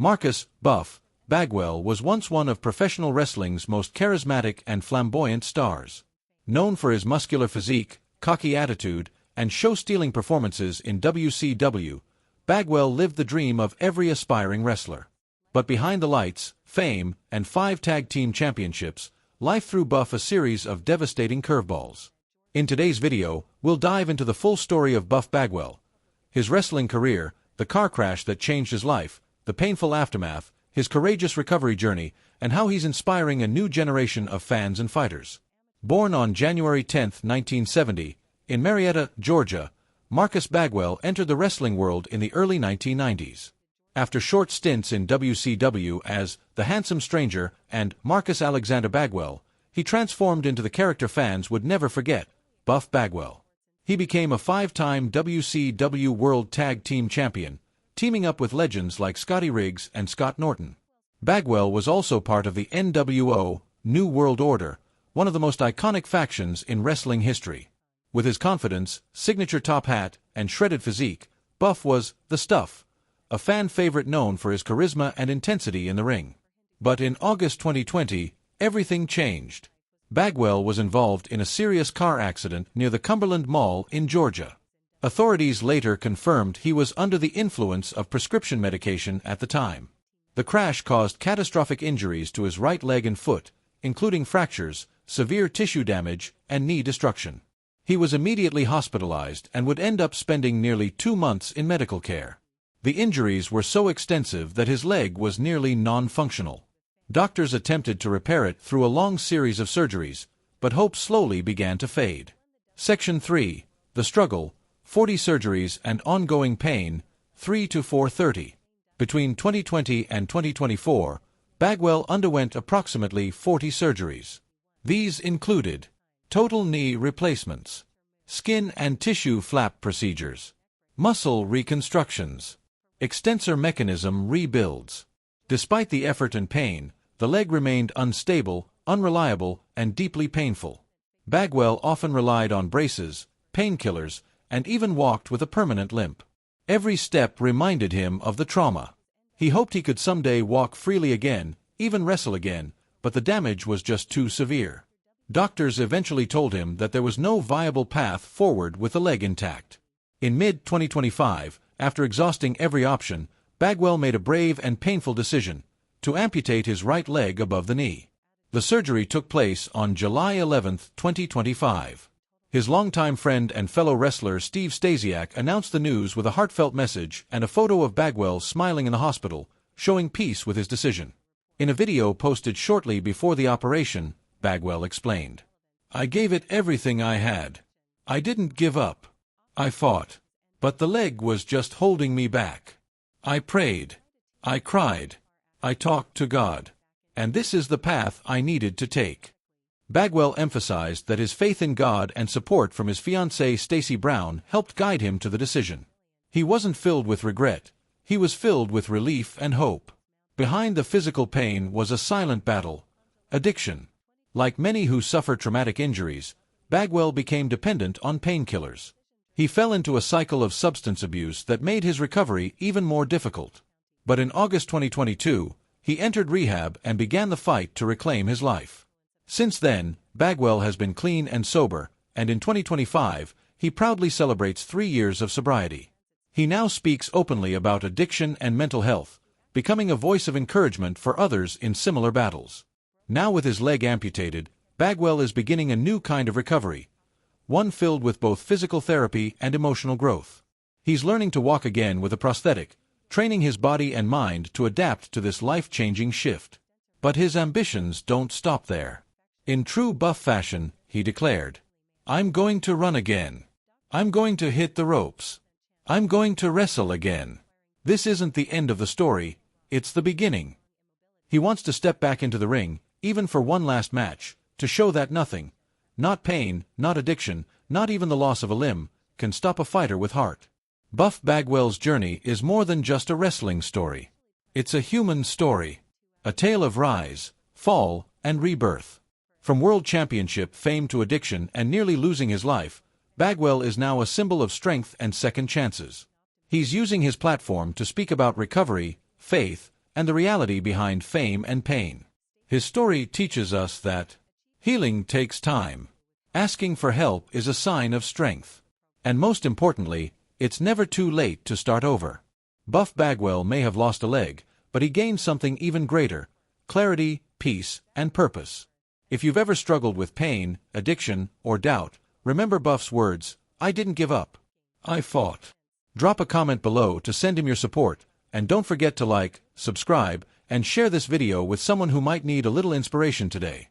Marcus "Buff" Bagwell was once one of professional wrestling's most charismatic and flamboyant stars. Known for his muscular physique, cocky attitude, and show-stealing performances in WCW, Bagwell lived the dream of every aspiring wrestler. But behind the lights, fame, and 5 tag team championships, life threw Buff a series of devastating curveballs. In today's video, we'll dive into the full story of Buff Bagwell, his wrestling career, the car crash that changed his life, the painful aftermath, his courageous recovery journey, and how he's inspiring a new generation of fans and fighters. Born on January 10, 1970, in Marietta, Georgia, Marcus Bagwell entered the wrestling world in the early 1990s. After short stints in WCW as The Handsome Stranger and Marcus Alexander Bagwell, he transformed into the character fans would never forget, Buff Bagwell. He became a 5-time WCW World Tag Team Champion, teaming up with legends like Scotty Riggs and Scott Norton. Bagwell was also part of the NWO, New World Order, one of the most iconic factions in wrestling history. With his confidence, signature top hat, and shredded physique, Buff was the stuff, a fan favorite known for his charisma and intensity in the ring. But in August 2020, everything changed. Bagwell was involved in a serious car accident near the Cumberland Mall in Georgia. Authorities later confirmed he was under the influence of prescription medication at the time. The crash caused catastrophic injuries to his right leg and foot, including fractures, severe tissue damage, and knee destruction. He was immediately hospitalized and would end up spending nearly 2 months in medical care. The injuries were so extensive that his leg was nearly non-functional. Doctors attempted to repair it through a long series of surgeries, but hope slowly began to fade. Section 3. The Struggle, 40 Surgeries and Ongoing Pain, 3 to 430. Between 2020 and 2024, Bagwell underwent approximately 40 surgeries. These included total knee replacements, skin and tissue flap procedures, muscle reconstructions, extensor mechanism rebuilds. Despite the effort and pain, the leg remained unstable, unreliable, and deeply painful. Bagwell often relied on braces, painkillers, and even walked with a permanent limp. Every step reminded him of the trauma. He hoped he could someday walk freely again, even wrestle again, but the damage was just too severe. Doctors eventually told him that there was no viable path forward with the leg intact. In mid-2025, after exhausting every option, Bagwell made a brave and painful decision: to amputate his right leg above the knee. The surgery took place on July 11, 2025. His longtime friend and fellow wrestler Steve Stasiak announced the news with a heartfelt message and a photo of Bagwell smiling in the hospital, showing peace with his decision. In a video posted shortly before the operation, Bagwell explained, "I gave it everything I had. I didn't give up. I fought. But the leg was just holding me back. I prayed. I cried. I talked to God. And this is the path I needed to take." Bagwell emphasized that his faith in God and support from his fiancée Stacey Brown helped guide him to the decision. He wasn't filled with regret. He was filled with relief and hope. Behind the physical pain was a silent battle: addiction. Like many who suffer traumatic injuries, Bagwell became dependent on painkillers. He fell into a cycle of substance abuse that made his recovery even more difficult. But in August 2022, he entered rehab and began the fight to reclaim his life. Since then, Bagwell has been clean and sober, and in 2025, he proudly celebrates 3 years of sobriety. He now speaks openly about addiction and mental health, becoming a voice of encouragement for others in similar battles. Now with his leg amputated, Bagwell is beginning a new kind of recovery, one filled with both physical therapy and emotional growth. He's learning to walk again with a prosthetic, training his body and mind to adapt to this life-changing shift. But his ambitions don't stop there. In true Buff fashion, he declared, "I'm going to run again. I'm going to hit the ropes. I'm going to wrestle again." This isn't the end of the story, it's the beginning. He wants to step back into the ring, even for one last match, to show that nothing, not pain, not addiction, not even the loss of a limb, can stop a fighter with heart. Buff Bagwell's journey is more than just a wrestling story. It's a human story. A tale of rise, fall, and rebirth. From world championship fame to addiction and nearly losing his life, Bagwell is now a symbol of strength and second chances. He's using his platform to speak about recovery, faith, and the reality behind fame and pain. His story teaches us that healing takes time. Asking for help is a sign of strength. And most importantly, it's never too late to start over. Buff Bagwell may have lost a leg, but he gained something even greater: clarity, peace, and purpose. If you've ever struggled with pain, addiction, or doubt, remember Buff's words: "I didn't give up. I fought." Drop a comment below to send him your support, and don't forget to like, subscribe, and share this video with someone who might need a little inspiration today.